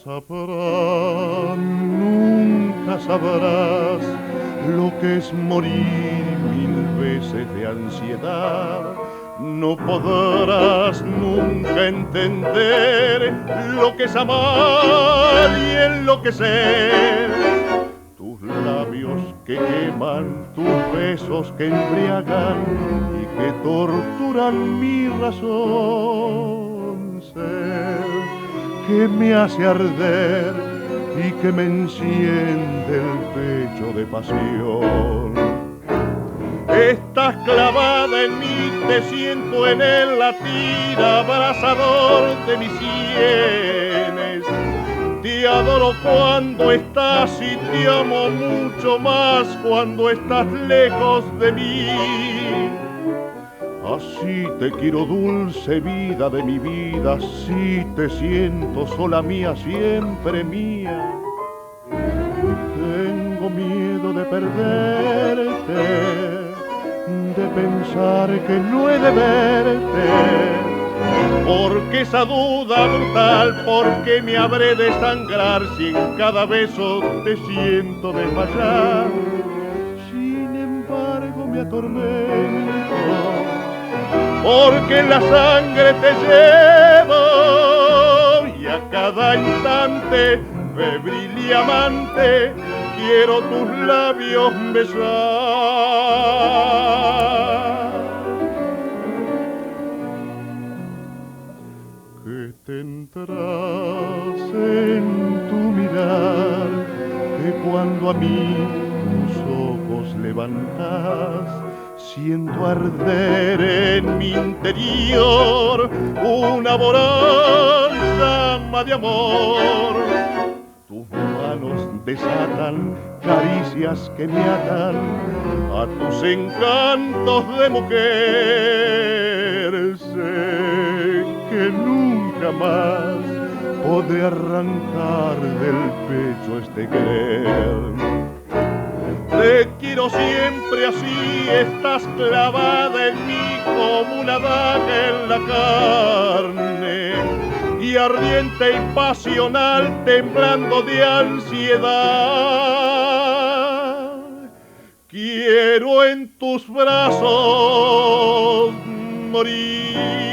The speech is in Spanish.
sabrás, nunca sabrás lo que es morir mil veces de ansiedad. No podrás nunca entender lo que es amar y enloquecer. Tus labios que queman, tus besos que embriagan y que torturan mi razón ser, que me hace arder y que me enciende el pecho de pasión. Estás clavada en mí, te siento en el latir abrasador de mis sienes. Te adoro cuando estás y te amo mucho más cuando estás lejos de mí. Así te quiero, dulce vida de mi vida, así te siento sola mía, siempre mía. Tengo miedo de perderte, de pensar que no he de verte, porque esa duda brutal, porque me habré de sangrar si en cada beso te siento desmayar. Sin embargo me atormento, porque en la sangre te llevo y a cada instante, febril y amante, quiero tus labios besar. Que tendrás en tu mirar, que cuando a mí tus ojos levantas, siento arder en mi interior una voraz llama de amor. Tus manos desatan caricias que me atan a tus encantos de mujer. Sé que nunca más podré arrancar del pecho este querer. Te quiero siempre así, estás clavada en mí como una daga en la carne, y ardiente y pasional, temblando de ansiedad. Quiero en tus brazos morir.